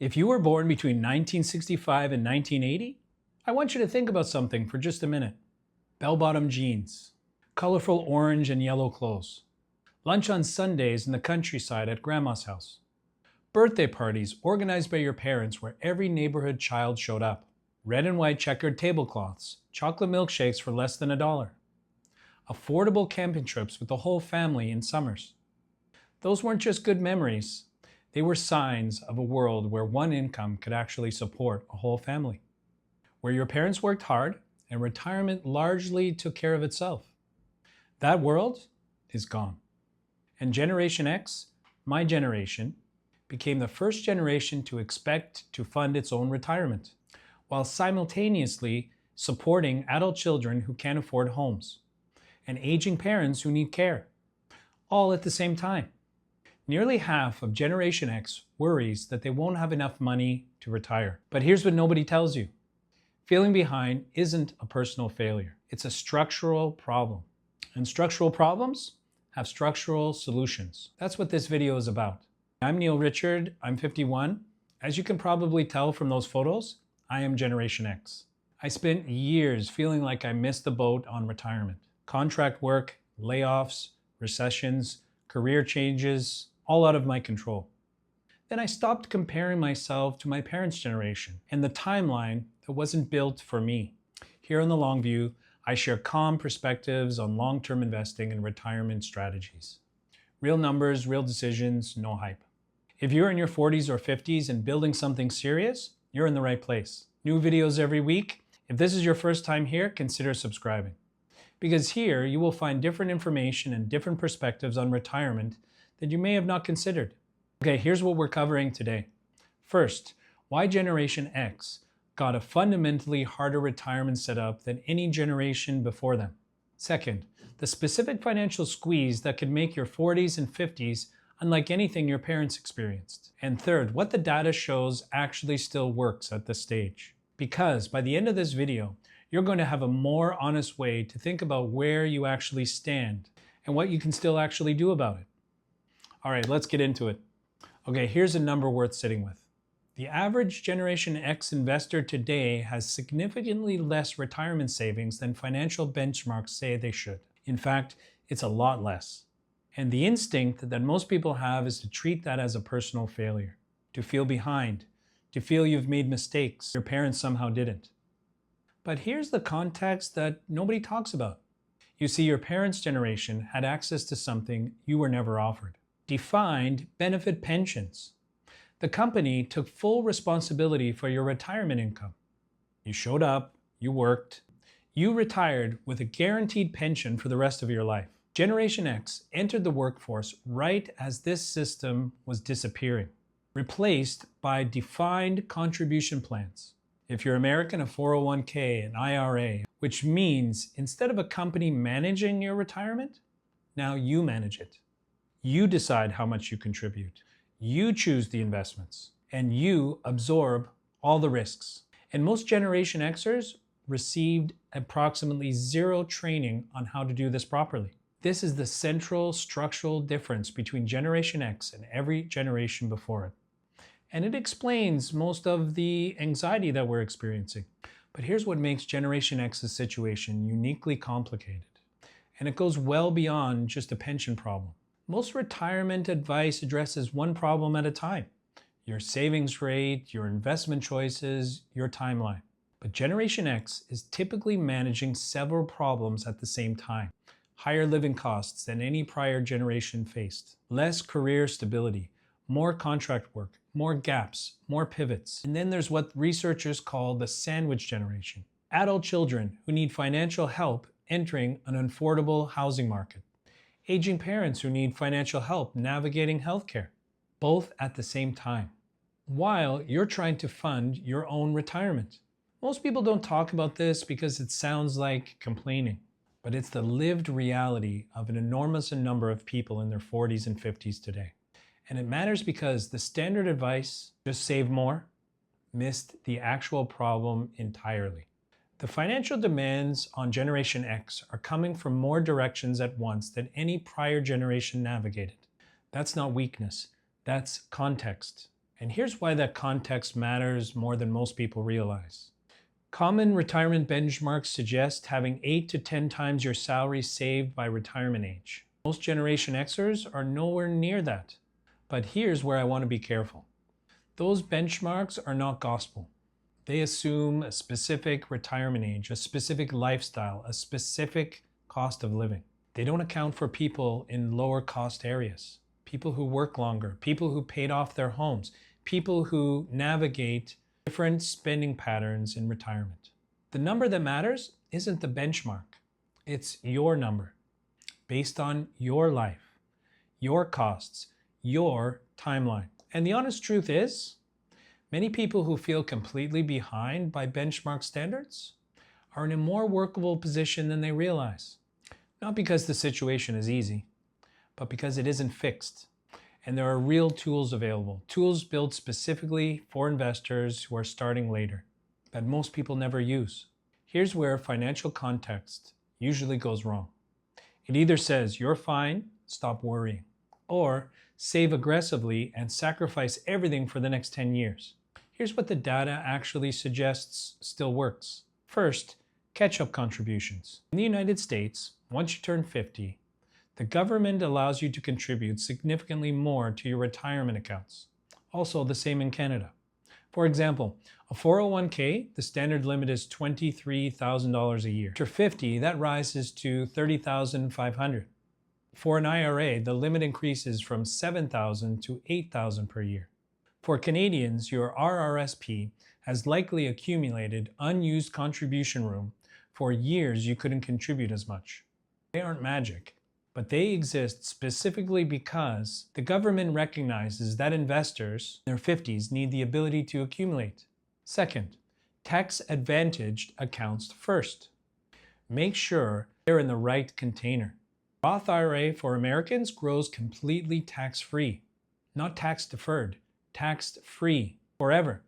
If you were born between 1965 and 1980, I want you to think about something for just a minute. Bell-bottom jeans, colorful orange and yellow clothes, lunch on Sundays in the countryside at grandma's house, birthday parties organized by your parents where every neighborhood child showed up, red and white checkered tablecloths, chocolate milkshakes for less than $1, affordable camping trips with the whole family in summers. Those weren't just good memories. They were signs of a world where one income could actually support a whole family, where your parents worked hard and retirement largely took care of itself. That world is gone. And Generation X, my generation, became the first generation to expect to fund its own retirement, while simultaneously supporting adult children who can't afford homes and aging parents who need care, all at the same time. Nearly half of Generation X worries that they won't have enough money to retire. But here's what nobody tells you. Feeling behind isn't a personal failure. It's a structural problem. And structural problems have structural solutions. That's what this video is about. I'm Neil Richard. I'm 51. As you can probably tell from those photos, I am Generation X. I spent years feeling like I missed the boat on retirement. Contract work, layoffs, recessions, career changes, all out of my control. Then I stopped comparing myself to my parents' generation and the timeline that wasn't built for me. Here on The Long View, I share calm perspectives on long-term investing and retirement strategies. Real numbers, real decisions, no hype. If you're in your 40s or 50s and building something serious, you're in the right place. New videos every week. If this is your first time here, consider subscribing. Because here you will find different information and different perspectives on retirement that you may have not considered. Okay, here's what we're covering today. First, why Generation X got a fundamentally harder retirement setup than any generation before them. Second, the specific financial squeeze that could make your 40s and 50s unlike anything your parents experienced. And third, what the data shows actually still works at this stage. Because by the end of this video, you're going to have a more honest way to think about where you actually stand and what you can still actually do about it. All right, let's get into it. Okay, here's a number worth sitting with. The average Generation X investor today has significantly less retirement savings than financial benchmarks say they should. In fact, it's a lot less. And the instinct that most people have is to treat that as a personal failure, to feel behind, to feel you've made mistakes your parents somehow didn't. But here's the context that nobody talks about. You see, your parents' generation had access to something you were never offered. Defined benefit pensions. The company took full responsibility for your retirement income. You showed up, you worked, you retired with a guaranteed pension for the rest of your life. Generation X entered the workforce right as this system was disappearing, replaced by defined contribution plans. If you're American, a 401k, an IRA, which means instead of a company managing your retirement, now you manage it. You decide how much you contribute. You choose the investments, and you absorb all the risks. And most Generation Xers received approximately zero training on how to do this properly. This is the central structural difference between Generation X and every generation before it. And it explains most of the anxiety that we're experiencing. But here's what makes Generation X's situation uniquely complicated. And it goes well beyond just a pension problem. Most retirement advice addresses one problem at a time: your savings rate, your investment choices, your timeline. But Generation X is typically managing several problems at the same time. Higher living costs than any prior generation faced, less career stability, more contract work, more gaps, more pivots. And then there's what researchers call the sandwich generation. Adult children who need financial help entering an unaffordable housing market. Aging parents who need financial help navigating healthcare, both at the same time, while you're trying to fund your own retirement. Most people don't talk about this because it sounds like complaining, but it's the lived reality of an enormous number of people in their 40s and 50s today. And it matters because the standard advice, just save more, missed the actual problem entirely. The financial demands on Generation X are coming from more directions at once than any prior generation navigated. That's not weakness, that's context. And here's why that context matters more than most people realize. Common retirement benchmarks suggest having 8 to 10 times your salary saved by retirement age. Most Generation Xers are nowhere near that. But here's where I want to be careful. Those benchmarks are not gospel. They assume a specific retirement age, a specific lifestyle, a specific cost of living. They don't account for people in lower cost areas, people who work longer, people who paid off their homes, people who navigate different spending patterns in retirement. The number that matters isn't the benchmark. It's your number, based on your life, your costs, your timeline. And the honest truth is, many people who feel completely behind by benchmark standards are in a more workable position than they realize. Not because the situation is easy, but because it isn't fixed. And there are real tools available, tools built specifically for investors who are starting later, that most people never use. Here's where financial context usually goes wrong. It either says, you're fine, stop worrying, or save aggressively and sacrifice everything for the next 10 years. Here's what the data actually suggests still works. First, catch-up contributions. In the United States, once you turn 50, the government allows you to contribute significantly more to your retirement accounts. Also the same in Canada. For example, a 401k, the standard limit is $23,000 a year. After 50, that rises to $30,500. For an IRA, the limit increases from $7,000 to $8,000 per year. For Canadians, your RRSP has likely accumulated unused contribution room for years you couldn't contribute as much. They aren't magic, but they exist specifically because the government recognizes that investors in their 50s need the ability to accumulate. Second, tax-advantaged accounts first. Make sure they're in the right container. Roth IRA for Americans grows completely tax-free, not tax-deferred, tax-free forever.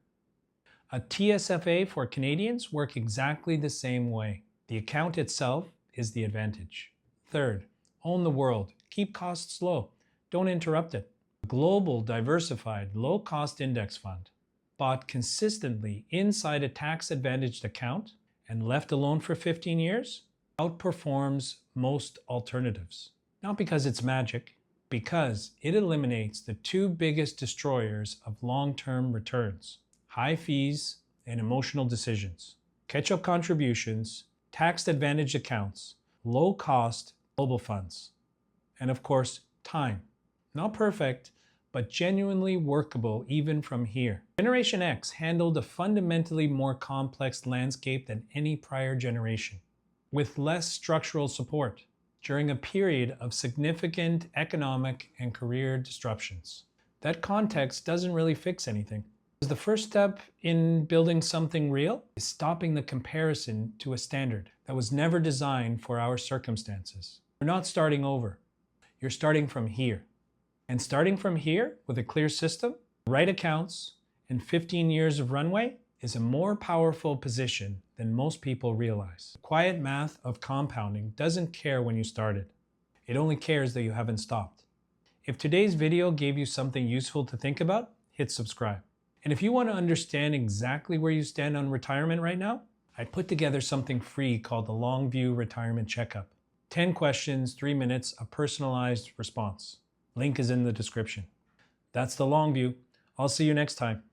A TFSA for Canadians work exactly the same way. The account itself is the advantage. Third, own the world. Keep costs low. Don't interrupt it. A global, diversified, low-cost index fund bought consistently inside a tax-advantaged account and left alone for 15 years outperforms most alternatives. Not because it's magic, because it eliminates the two biggest destroyers of long-term returns: high fees and emotional decisions. Catch-up contributions, tax-advantaged accounts, low-cost global funds, and of course, time. Not perfect, but genuinely workable even from here. Generation X handled a fundamentally more complex landscape than any prior generation, with less structural support during a period of significant economic and career disruptions. That context doesn't really fix anything. The first step in building something real is stopping the comparison to a standard that was never designed for our circumstances. You're not starting over. You're starting from here. And starting from here with a clear system, right accounts, and 15 years of runway is a more powerful position than most people realize. The quiet math of compounding doesn't care when you started. It only cares that you haven't stopped. If today's video gave you something useful to think about, hit subscribe. And if you want to understand exactly where you stand on retirement right now, I put together something free called the Longview Retirement Checkup. 10 questions, 3 minutes, a personalized response. Link is in the description. That's the Longview. I'll see you next time.